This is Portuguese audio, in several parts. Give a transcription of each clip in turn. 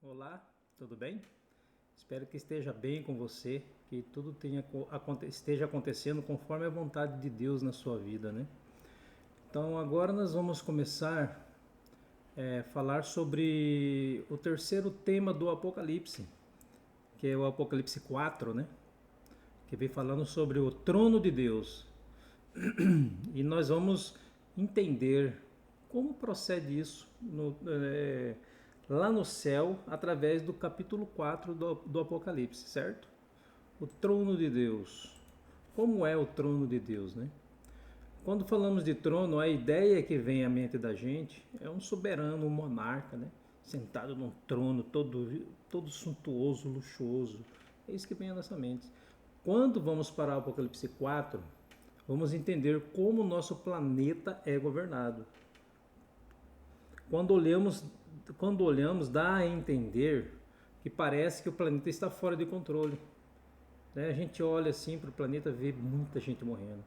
Olá, tudo bem? Espero que esteja bem com você, que tudo esteja acontecendo conforme a vontade de Deus na sua vida, né? Então agora nós vamos começar a falar sobre o terceiro tema do Apocalipse, que é o Apocalipse 4, né? Que vem falando sobre o trono de Deus. E nós vamos entender como procede isso lá no céu, através do capítulo 4 do Apocalipse, certo? O trono de Deus. Como é o trono de Deus, né? Quando falamos de trono, a ideia que vem à mente da gente é um soberano, um monarca, né? Sentado num trono todo suntuoso, luxuoso. É isso que vem à nossa mente. Quando vamos para o Apocalipse 4, vamos entender como o nosso planeta é governado. Quando olhamos, dá a entender que parece que o planeta está fora de controle. Né? A gente olha assim para o planeta e vê muita gente morrendo.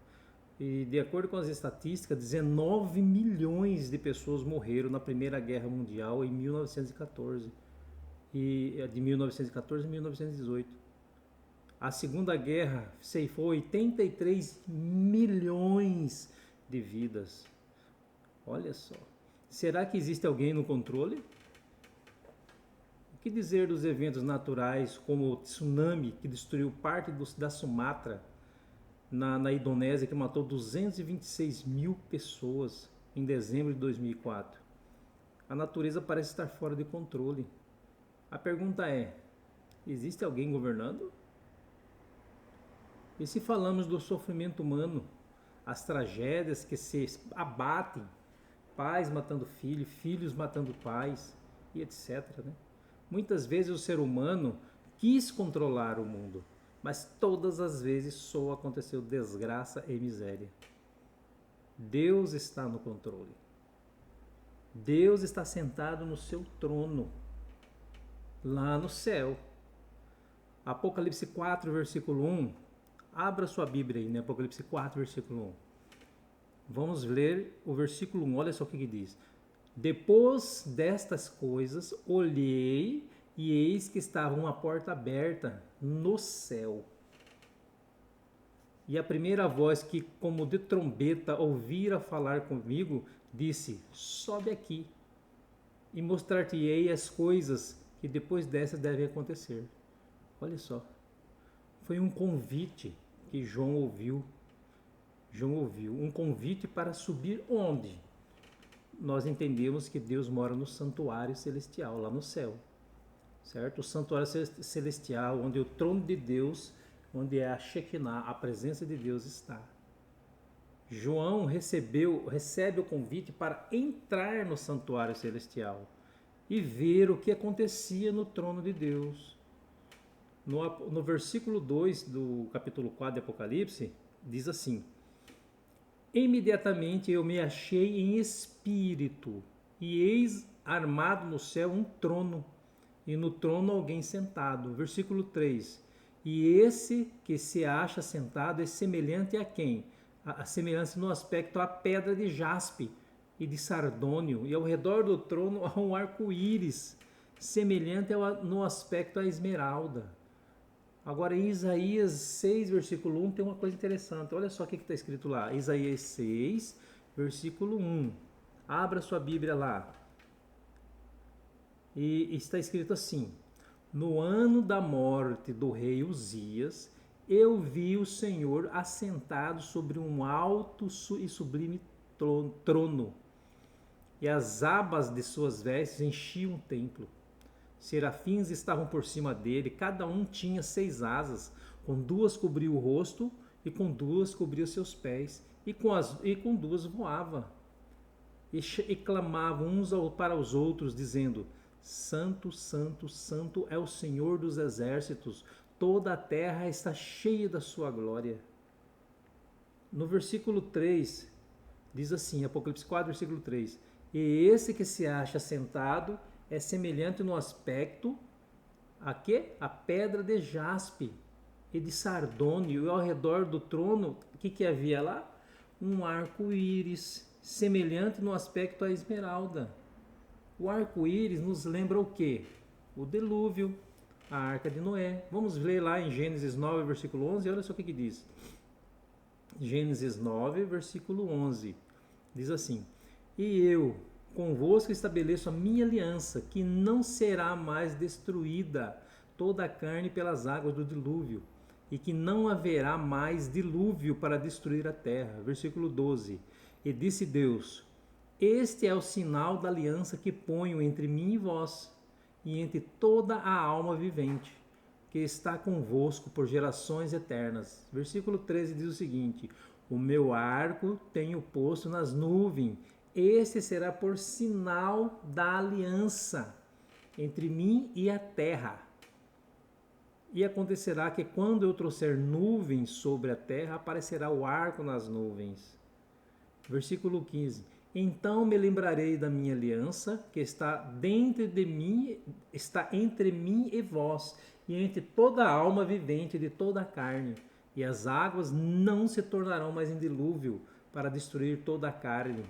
E de acordo com as estatísticas, 19 milhões de pessoas morreram na Primeira Guerra Mundial em 1914. De 1914 a 1918. A Segunda Guerra ceifou 83 milhões de vidas. Olha só. Será que existe alguém no controle? O que dizer dos eventos naturais como o tsunami que destruiu parte da Sumatra na Indonésia, que matou 226 mil pessoas em dezembro de 2004? A natureza parece estar fora de controle. A pergunta é: existe alguém governando? E se falamos do sofrimento humano, as tragédias que se abatem, pais matando filhos, filhos matando pais e etc. Né? Muitas vezes o ser humano quis controlar o mundo, mas todas as vezes só aconteceu desgraça e miséria. Deus está no controle. Deus está sentado no seu trono, lá no céu. Apocalipse 4, versículo 1. Abra sua Bíblia aí, né? Apocalipse 4, versículo 1. Vamos ler o versículo 1, olha só o que diz. Depois destas coisas, olhei e eis que estava uma porta aberta no céu. E a primeira voz que, como de trombeta, ouvira falar comigo, disse: sobe aqui e mostrar-te-ei as coisas que depois dessas devem acontecer. Olha só, foi um convite que João ouviu um convite para subir onde? Nós entendemos que Deus mora no santuário celestial, lá no céu, certo? O santuário celestial, onde o trono de Deus, onde é a Shekinah, a presença de Deus está. João recebe o convite para entrar no santuário celestial e ver o que acontecia no trono de Deus. No versículo 2 do capítulo 4 de Apocalipse, diz assim: imediatamente eu me achei em espírito, e eis armado no céu um trono, e no trono alguém sentado. Versículo 3. E esse que se acha sentado é semelhante a quem? A semelhança no aspecto à pedra de jaspe e de sardônio, e ao redor do trono há um arco-íris, semelhante no aspecto à esmeralda. Agora, em Isaías 6, versículo 1, tem uma coisa interessante. Olha só o que está escrito lá. Isaías 6, versículo 1. Abra sua Bíblia lá. E está escrito assim: no ano da morte do rei Uzias, eu vi o Senhor assentado sobre um alto e sublime trono, e as abas de suas vestes enchiam o templo. Serafins estavam por cima dele, cada um tinha 6 asas, com 2 cobria o rosto e com 2 cobria os seus pés, e com 2 voava. E clamavam uns para os outros, dizendo: Santo, Santo, Santo é o Senhor dos exércitos, toda a terra está cheia da sua glória. No versículo 3, diz assim, Apocalipse 4, versículo 3: e esse que se acha sentado é semelhante no aspecto a quê? A pedra de jaspe e de sardônio, e ao redor do trono, o que havia lá? Um arco-íris, semelhante no aspecto à esmeralda. O arco-íris nos lembra o quê? O dilúvio, a arca de Noé. Vamos ler lá em Gênesis 9, versículo 11, olha só o que diz. Gênesis 9, versículo 11, diz assim: E eu convosco estabeleço a minha aliança, que não será mais destruída toda a carne pelas águas do dilúvio, e que não haverá mais dilúvio para destruir a terra. Versículo 12. E disse Deus: Este é o sinal da aliança que ponho entre mim e vós, e entre toda a alma vivente, que está convosco por gerações eternas. Versículo 13 diz o seguinte: O meu arco tenho posto nas nuvens, este será por sinal da aliança entre mim e a terra. E acontecerá que quando eu trouxer nuvens sobre a terra, aparecerá o arco nas nuvens. Versículo 15. Então me lembrarei da minha aliança, que está dentro de mim, está entre mim e vós, e entre toda a alma vivente de toda a carne. E as águas não se tornarão mais em dilúvio, para destruir toda a carne.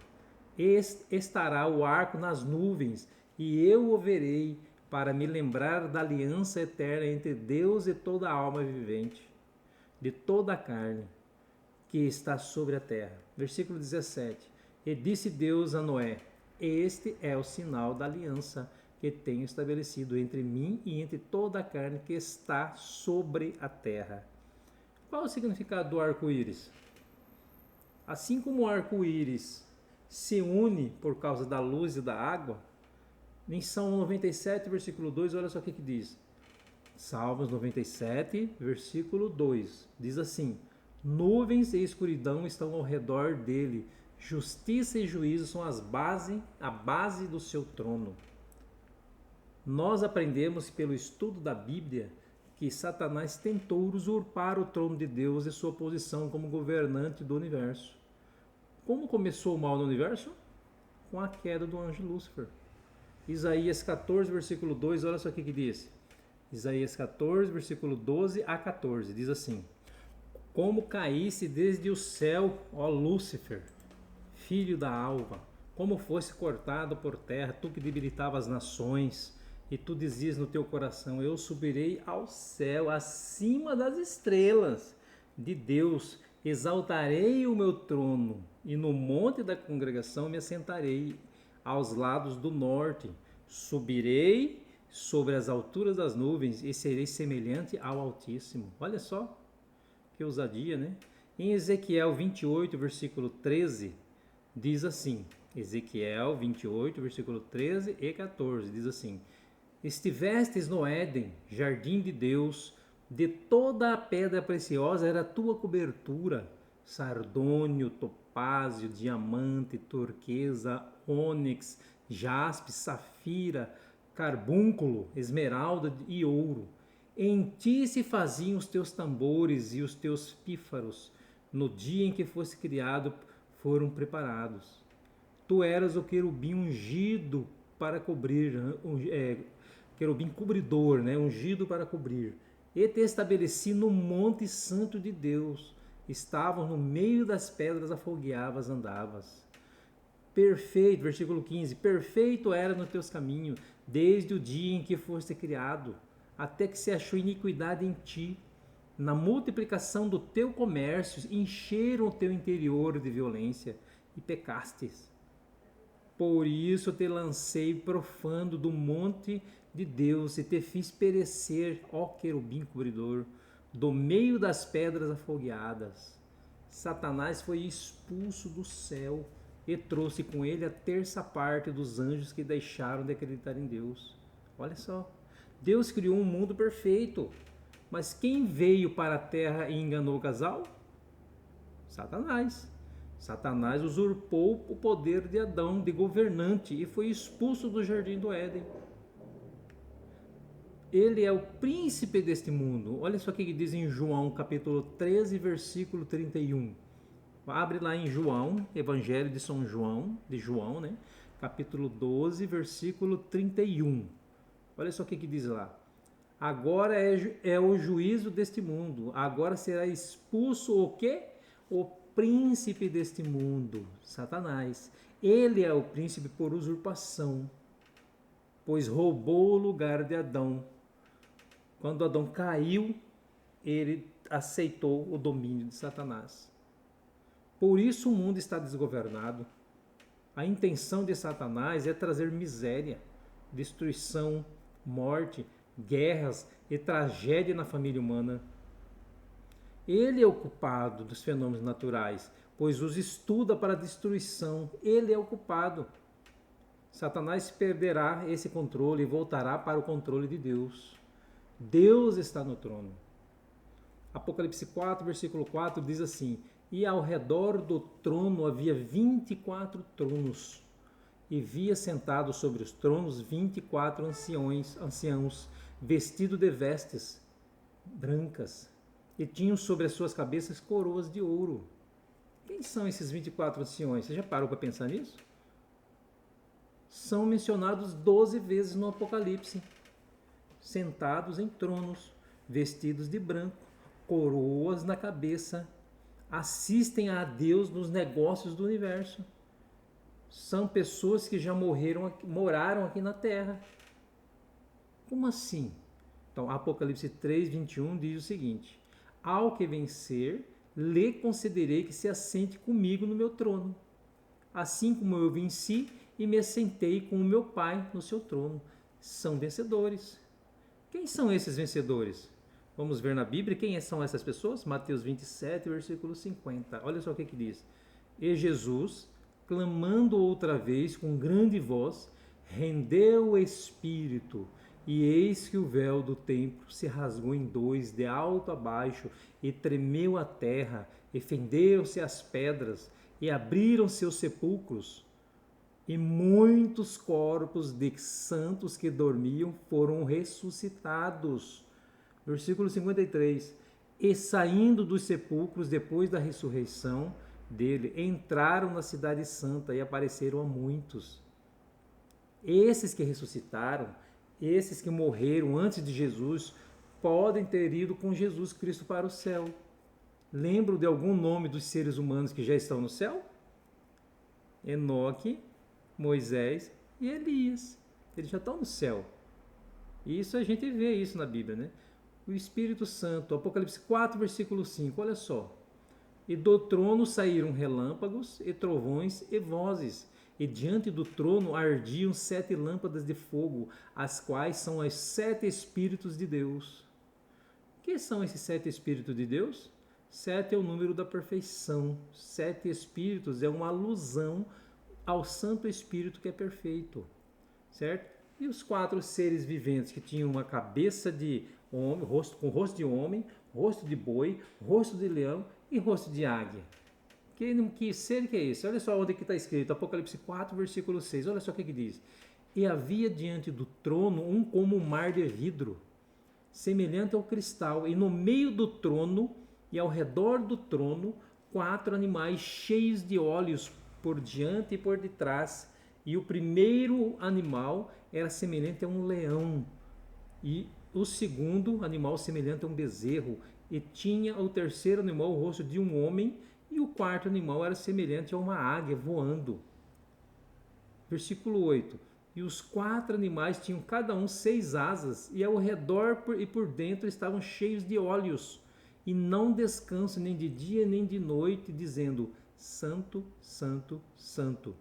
Estará o arco nas nuvens, e eu o verei, para me lembrar da aliança eterna entre Deus e toda a alma vivente, de toda a carne que está sobre a terra. Versículo 17. E disse Deus a Noé: Este é o sinal da aliança que tenho estabelecido entre mim e entre toda a carne que está sobre a terra. Qual o significado do arco-íris? Assim como o arco-íris se une por causa da luz e da água, em Salmo 97, versículo 2, olha só o que diz. Salmos 97, versículo 2, diz assim: Nuvens e escuridão estão ao redor dele, justiça e juízo são a base do seu trono. Nós aprendemos pelo estudo da Bíblia que Satanás tentou usurpar o trono de Deus e sua posição como governante do universo. Como começou o mal no universo? Com a queda do anjo Lúcifer. Isaías 14, versículo 2, olha só o que diz. Isaías 14, versículo 12 a 14, diz assim: Como caísse desde o céu, ó Lúcifer, filho da alva, como fosse cortado por terra, tu que debilitava as nações, e tu dizias no teu coração: Eu subirei ao céu, acima das estrelas de Deus, exaltarei o meu trono, e no monte da congregação me assentarei aos lados do norte, subirei sobre as alturas das nuvens e serei semelhante ao Altíssimo. Olha só que ousadia, né? Em Ezequiel 28, versículo 13, diz assim, Ezequiel 28, versículo 13 e 14, diz assim: Estivestes no Éden, jardim de Deus, de toda a pedra preciosa era a tua cobertura, sardônio, topázio, diamante, turquesa, ônix, jaspe, safira, carbúnculo, esmeralda e ouro. Em ti se faziam os teus tambores e os teus pífaros. No dia em que fosse criado, foram preparados. Tu eras o querubim ungido para cobrir, querubim cobridor, né? Ungido para cobrir. E te estabeleci no monte santo de Deus. Estavam no meio das pedras, afogueavas, andavas. Perfeito, versículo 15, perfeito era no teus caminhos, desde o dia em que foste criado, até que se achou iniquidade em ti. Na multiplicação do teu comércio, encheram o teu interior de violência e pecastes. Por isso te lancei profano do monte de Deus e te fiz perecer, ó querubim cobridor, do meio das pedras afogueadas. Satanás foi expulso do céu e trouxe com ele a terça parte dos anjos que deixaram de acreditar em Deus. Olha só, Deus criou um mundo perfeito, mas quem veio para a terra e enganou o casal? Satanás. Satanás usurpou o poder de Adão, de governante, e foi expulso do jardim do Éden. Ele é o príncipe deste mundo. Olha só o que diz em João, capítulo 13, versículo 31. Abre lá em João, Evangelho de São João, né? Capítulo 12, versículo 31. Olha só o que diz lá. Agora é o juízo deste mundo. Agora será expulso o quê? O príncipe deste mundo, Satanás. Ele é o príncipe por usurpação. pois roubou o lugar de Adão. Quando Adão caiu, ele aceitou o domínio de Satanás. Por isso o mundo está desgovernado. A intenção de Satanás é trazer miséria, destruição, morte, guerras e tragédia na família humana. Ele é o culpado dos fenômenos naturais, pois os estuda para a destruição. Ele é o culpado. Satanás perderá esse controle e voltará para o controle de Deus. Deus está no trono. Apocalipse 4, versículo 4 diz assim: e ao redor do trono havia 24 tronos, e via sentados sobre os tronos 24 anciãos, vestidos de vestes brancas, e tinham sobre as suas cabeças coroas de ouro. Quem são esses 24 anciões? Você já parou para pensar nisso? São mencionados 12 vezes no Apocalipse, sentados em tronos, vestidos de branco, coroas na cabeça, assistem a Deus nos negócios do universo. São pessoas que já moraram aqui na Terra. Como assim? Então, Apocalipse 3, 21 diz o seguinte: ao que vencer, lhe concederei que se assente comigo no meu trono, assim como eu venci e me assentei com o meu Pai no seu trono. São vencedores. Quem são esses vencedores? Vamos ver na Bíblia quem são essas pessoas? Mateus 27, versículo 50. Olha só o que diz. E Jesus, clamando outra vez com grande voz, rendeu o espírito, e eis que o véu do templo se rasgou em dois, de alto a baixo, e tremeu a terra, e fenderam-se as pedras, e abriram-se os sepulcros, e muitos corpos de santos que dormiam foram ressuscitados. Versículo 53. E saindo dos sepulcros depois da ressurreição dele, entraram na cidade santa e apareceram a muitos. Esses que ressuscitaram, esses que morreram antes de Jesus, podem ter ido com Jesus Cristo para o céu. Lembram de algum nome dos seres humanos que já estão no céu? Enoque, Moisés e Elias. Eles já estão no céu. E isso a gente vê isso na Bíblia, né? O Espírito Santo, Apocalipse 4, versículo 5, olha só. E do trono saíram relâmpagos e trovões e vozes, e diante do trono ardiam 7 lâmpadas de fogo, as quais são os 7 Espíritos de Deus. O que são esses 7 Espíritos de Deus? 7 é o número da perfeição. 7 Espíritos é uma alusão ao Santo Espírito que é perfeito, certo? E os 4 seres viventes que tinham uma cabeça de homem, com rosto de homem, rosto de boi, rosto de leão e rosto de águia. Que ser que é esse? Olha só onde que está escrito, Apocalipse 4, versículo 6, olha só o que diz. E havia diante do trono um como um mar de vidro, semelhante ao cristal, e no meio do trono e ao redor do trono 4 animais cheios de olhos por diante e por detrás. E o primeiro animal era semelhante a um leão, e o segundo animal semelhante a um bezerro, e tinha o terceiro animal o rosto de um homem, e o quarto animal era semelhante a uma águia voando. Versículo 8. E os 4 animais tinham cada um 6 asas, e ao redor e por dentro estavam cheios de olhos, e não descansam nem de dia nem de noite, dizendo: Santo, Santo, Santo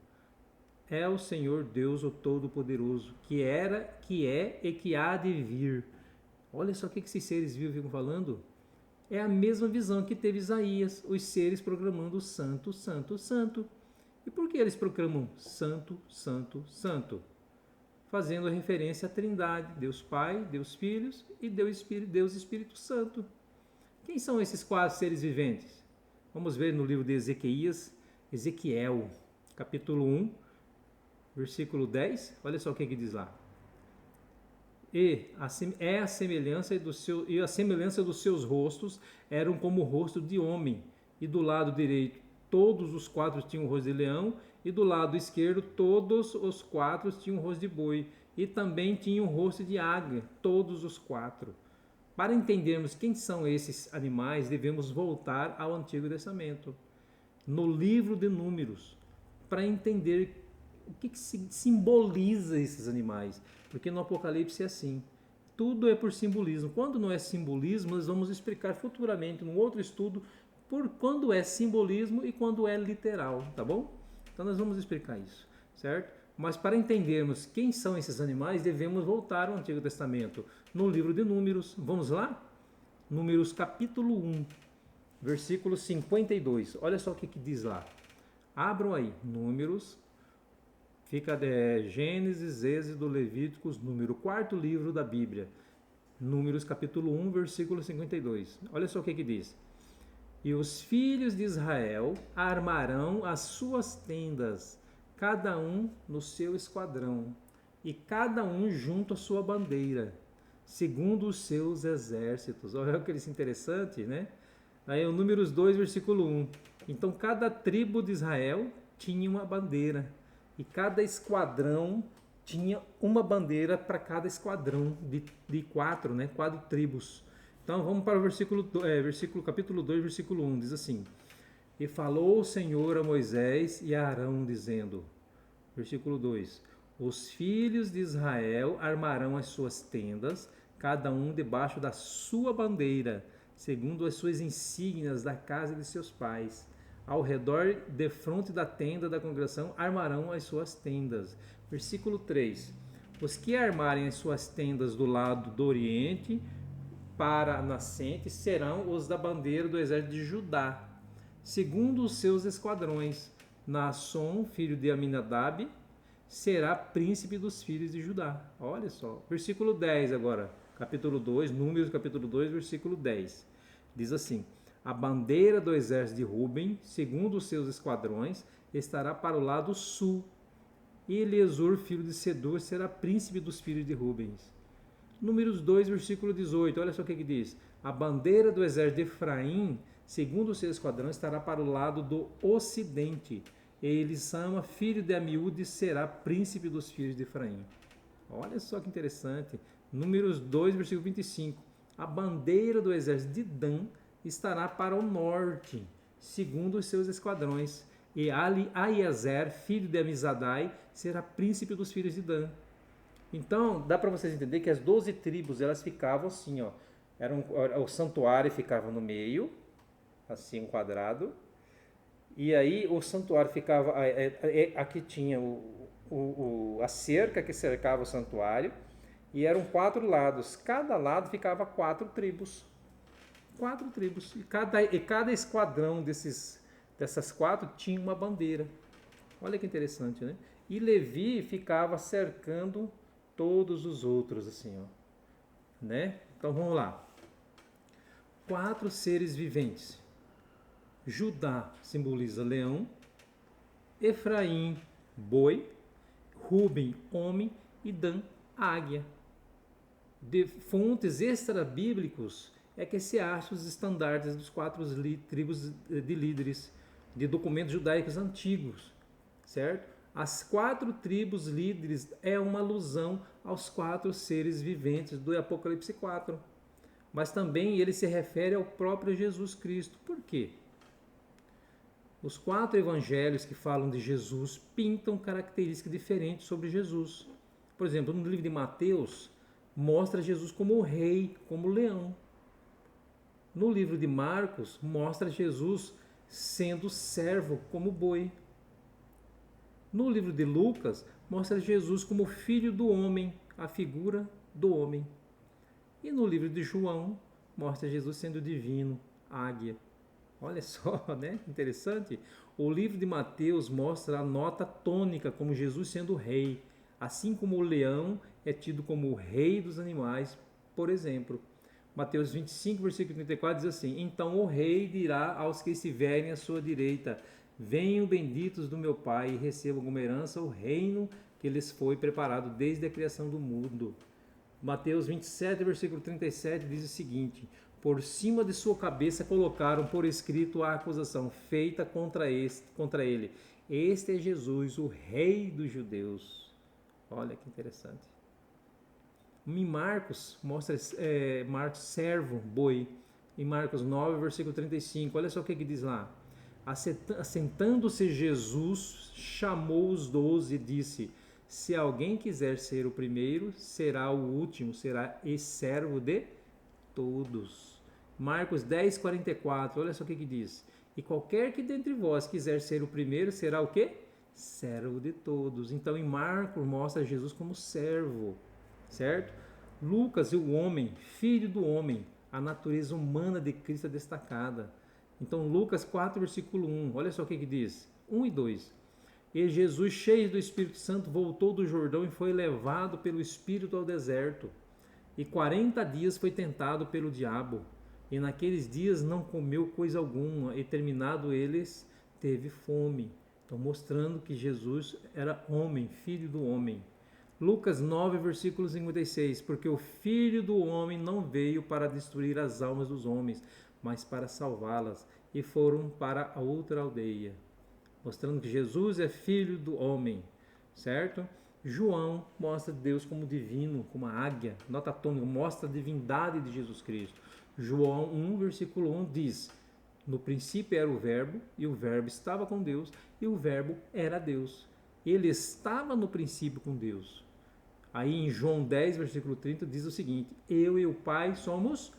é o Senhor Deus, o Todo-Poderoso, que era, que é e que há de vir. Olha só o que esses seres vivos ficam falando. É a mesma visão que teve Isaías, os seres proclamando Santo, Santo, Santo. E por que eles proclamam Santo, Santo, Santo? Fazendo referência à Trindade, Deus Pai, Deus Filho e Deus Espírito Santo. Quem são esses 4 seres viventes? Vamos ver no livro de Ezequiel, capítulo 1, versículo 10. Olha só o que diz lá. E a semelhança dos seus rostos eram como o rosto de homem, e do lado direito todos os 4 tinham o rosto de leão, e do lado esquerdo todos os 4 tinham o rosto de boi, e também tinham o rosto de águia, todos os 4. Para entendermos quem são esses animais, devemos voltar ao Antigo Testamento, no livro de Números, para entender o que simboliza esses animais. Porque no Apocalipse é assim. Tudo é por simbolismo. Quando não é simbolismo, nós vamos explicar futuramente, num outro estudo, por quando é simbolismo e quando é literal, tá bom? Então nós vamos explicar isso, certo? Mas para entendermos quem são esses animais, devemos voltar ao Antigo Testamento. No livro de Números, vamos lá? Números capítulo 1, versículo 52. Olha só o que diz lá. Abram aí, Números, fica Gênesis, Êxodo, Levíticos, número, quarto livro da Bíblia. Números capítulo 1, versículo 52. Olha só o que diz. E os filhos de Israel armarão as suas tendas, cada um no seu esquadrão, e cada um junto à sua bandeira, segundo os seus exércitos. Olha que interessante, né? Aí o Números 2, versículo 1. Então cada tribo de Israel tinha uma bandeira, e cada esquadrão tinha uma bandeira para cada esquadrão de quatro, né? Quatro tribos. Então vamos para o versículo capítulo 2, versículo 1, diz assim: E falou o Senhor a Moisés e a Arão, dizendo, versículo 2: Os filhos de Israel armarão as suas tendas, cada um debaixo da sua bandeira, segundo as suas insígnias da casa de seus pais. Ao redor, defronte da tenda da congregação, armarão as suas tendas. Versículo 3: Os que armarem as suas tendas do lado do oriente, para a nascente, serão os da bandeira do exército de Judá, segundo os seus esquadrões. Naasson, filho de Aminadab, será príncipe dos filhos de Judá. Olha só, versículo 10 agora, capítulo 2, Números capítulo 2, versículo 10. Diz assim: A bandeira do exército de Ruben, segundo os seus esquadrões, estará para o lado sul. E Eliezer, filho de Sedor, será príncipe dos filhos de Rubens. Números 2, versículo 18, olha só o que diz. A bandeira do exército de Efraim, segundo o seu esquadrão, estará para o lado do ocidente. E Elisama, filho de Amiúde, será príncipe dos filhos de Efraim. Olha só que interessante. Números 2, versículo 25. A bandeira do exército de Dan estará para o norte, segundo os seus esquadrões. E Aiezer, filho de Amizadai, será príncipe dos filhos de Dan. Então, dá para vocês entenderem que as 12 tribos, elas ficavam assim, ó. O santuário ficava no meio, assim, um quadrado. E aí o santuário ficava... Aqui tinha a cerca que cercava o santuário. E eram 4 lados. Cada lado ficava 4 tribos. 4 tribos. E cada esquadrão dessas 4 tinha uma bandeira. Olha que interessante, né? E Levi ficava cercando todos os outros, assim, ó, né? Então vamos lá. 4 seres viventes. Judá simboliza leão, Efraim, boi, Ruben, homem e Dan, águia. De fontes extra-bíblicos é que se acham os estandartes dos 4 tribos de líderes de documentos judaicos antigos, certo? As 4 tribos líderes é uma alusão aos 4 seres viventes do Apocalipse 4. Mas também ele se refere ao próprio Jesus Cristo. Por quê? Os 4 evangelhos que falam de Jesus pintam características diferentes sobre Jesus. Por exemplo, no livro de Mateus, mostra Jesus como o rei, como o leão. No livro de Marcos, mostra Jesus sendo servo, como o boi. No livro de Lucas, mostra Jesus como filho do homem, a figura do homem. E no livro de João, mostra Jesus sendo divino, águia. Olha só, né? Interessante. O livro de Mateus mostra a nota tônica como Jesus sendo rei, assim como o leão é tido como o rei dos animais, por exemplo. Mateus 25, versículo 34 diz assim: Então o rei dirá aos que estiverem à sua direita: Venham benditos do meu Pai e recebam como herança o reino que lhes foi preparado desde a criação do mundo. Mateus 27, versículo 37 diz o seguinte: Por cima de sua cabeça colocaram por escrito a acusação feita contra ele. Este é Jesus, o Rei dos Judeus. Olha que interessante. Em Marcos, mostra Marcos servo, boi. Em Marcos 9, versículo 35, olha só o que diz lá. Assentando-se Jesus, chamou os 12 e disse: se alguém quiser ser o primeiro, será o último, será servo de todos. Marcos 10, 44, olha só o que diz. E qualquer que dentre vós quiser ser o primeiro, será o quê? Servo de todos. Então em Marcos mostra Jesus como servo, certo? Lucas, o homem, filho do homem, a natureza humana de Cristo é destacada. Então Lucas 4, versículo 1, olha só o que diz, 1 e 2. E Jesus, cheio do Espírito Santo, voltou do Jordão e foi levado pelo Espírito ao deserto. E 40 dias foi tentado pelo diabo. E naqueles dias não comeu coisa alguma, e terminado eles, teve fome. Então, mostrando que Jesus era homem, filho do homem. Lucas 9, versículo 56. Porque o Filho do Homem não veio para destruir as almas dos homens, mas para salvá-las. E foram para a outra aldeia. Mostrando que Jesus é filho do homem, certo? João mostra Deus como divino, como a águia, nota atômica, mostra a divindade de Jesus Cristo. João 1, versículo 1 diz: no princípio era o verbo, e o verbo estava com Deus, e o verbo era Deus. Ele estava no princípio com Deus. Aí em João 10, versículo 30, diz o seguinte: eu e o Pai somos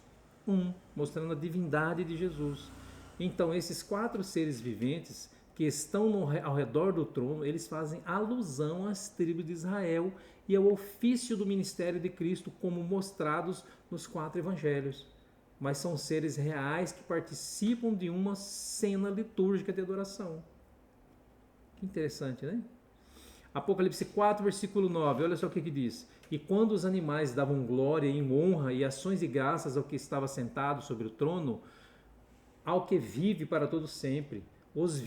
um, mostrando a divindade de Jesus. Então esses 4 seres viventes que estão ao redor do trono, eles fazem alusão às tribos de Israel e ao ofício do ministério de Cristo, como mostrados nos 4 evangelhos. Mas são seres reais que participam de uma cena litúrgica de adoração. Que interessante, né? Apocalipse 4, versículo 9, olha só o que diz. E quando os animais davam glória e honra e ações de graças ao que estava sentado sobre o trono, ao que vive para todo sempre, os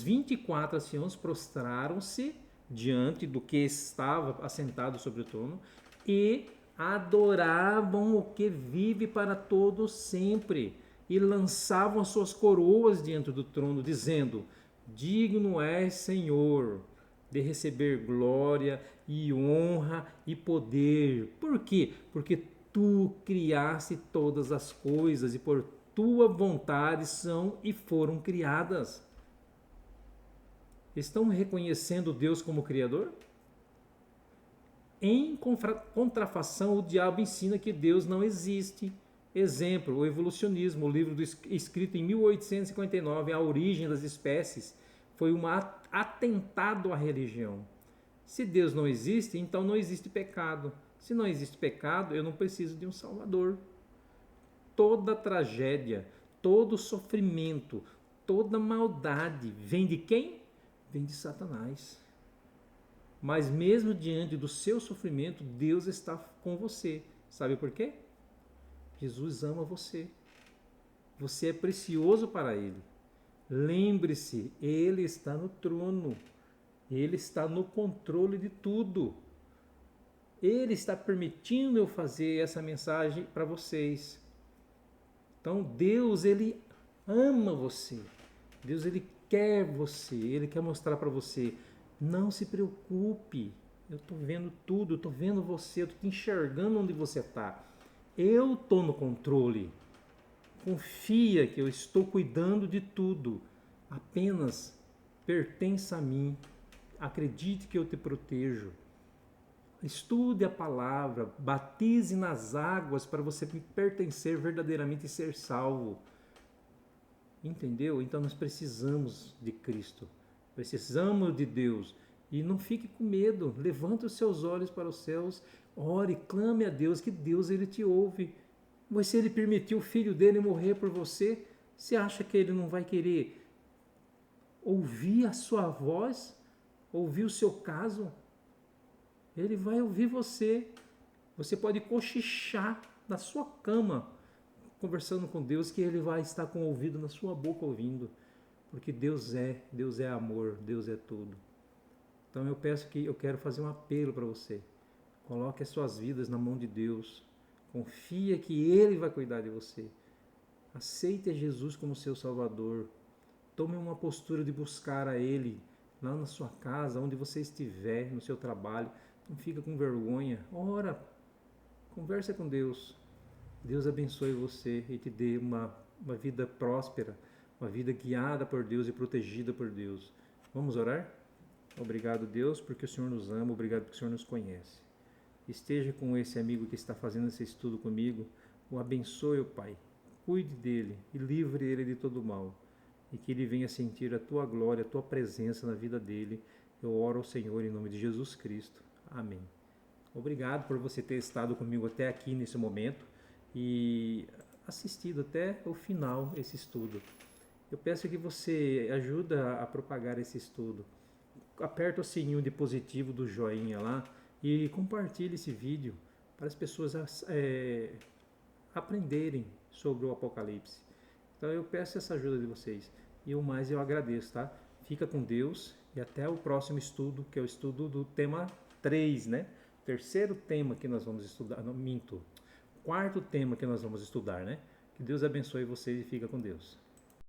24 anciãos prostraram-se diante do que estava assentado sobre o trono e adoravam o que vive para todo sempre e lançavam as suas coroas diante do trono, dizendo: digno és, Senhor, de receber glória e honra e poder. Por quê? Porque tu criaste todas as coisas e por tua vontade são e foram criadas. Estão reconhecendo Deus como Criador? Em contrafação, o diabo ensina que Deus não existe. Exemplo, o evolucionismo, o livro escrito em 1859, A Origem das Espécies, foi um atentado à religião. Se Deus não existe, então não existe pecado. Se não existe pecado, eu não preciso de um Salvador. Toda tragédia, todo sofrimento, toda maldade vem de quem? Vem de Satanás. Mas mesmo diante do seu sofrimento, Deus está com você. Sabe por quê? Jesus ama você. Você é precioso para Ele. Lembre-se, Ele está no trono. Ele está no controle de tudo. Ele está permitindo eu fazer essa mensagem para vocês. Então Deus, Ele ama você. Deus, Ele quer você. Ele quer mostrar para você. Não se preocupe. Eu estou vendo tudo. Eu estou vendo você. Eu estou te enxergando onde você está. Eu estou no controle. Confia que eu estou cuidando de tudo. Apenas pertença a mim. Acredite que eu te protejo. Estude a palavra, batize nas águas para você pertencer verdadeiramente e ser salvo. Entendeu? Então nós precisamos de Cristo, precisamos de Deus. E não fique com medo, levante os seus olhos para os céus, ore, clame a Deus, que Deus Ele te ouve. Mas se Ele permitiu o Filho dele morrer por você, você acha que Ele não vai querer ouvir a sua voz, ouvir o seu caso? Ele vai ouvir você. Você pode cochichar na sua cama, conversando com Deus, que Ele vai estar com o ouvido na sua boca ouvindo. Porque Deus é amor, Deus é tudo. Então eu quero fazer um apelo para você. Coloque as suas vidas na mão de Deus. Confia que Ele vai cuidar de você. Aceite Jesus como seu Salvador. Tome uma postura de buscar a Ele lá na sua casa, onde você estiver, no seu trabalho. Não fica com vergonha. Ora, conversa com Deus. Deus abençoe você e te dê uma vida próspera, uma vida guiada por Deus e protegida por Deus. Vamos orar? Obrigado, Deus, porque o Senhor nos ama, obrigado porque o Senhor nos conhece. Esteja com esse amigo que está fazendo esse estudo comigo, o abençoe, ó Pai. Cuide dele e livre ele de todo mal. E que ele venha sentir a tua glória, a tua presença na vida dele. Eu oro ao Senhor em nome de Jesus Cristo. Amém. Obrigado por você ter estado comigo até aqui nesse momento e assistido até o final esse estudo. Eu peço que você ajuda a propagar esse estudo. Aperta o sininho de positivo do joinha lá e compartilhe esse vídeo para as pessoas aprenderem sobre o Apocalipse. Então eu peço essa ajuda de vocês. E o mais eu agradeço, tá? Fica com Deus e até o próximo estudo, que é o estudo do tema 3, né? Terceiro tema que nós vamos estudar, não, minto. Quarto tema que nós vamos estudar, né? Que Deus abençoe vocês e fica com Deus.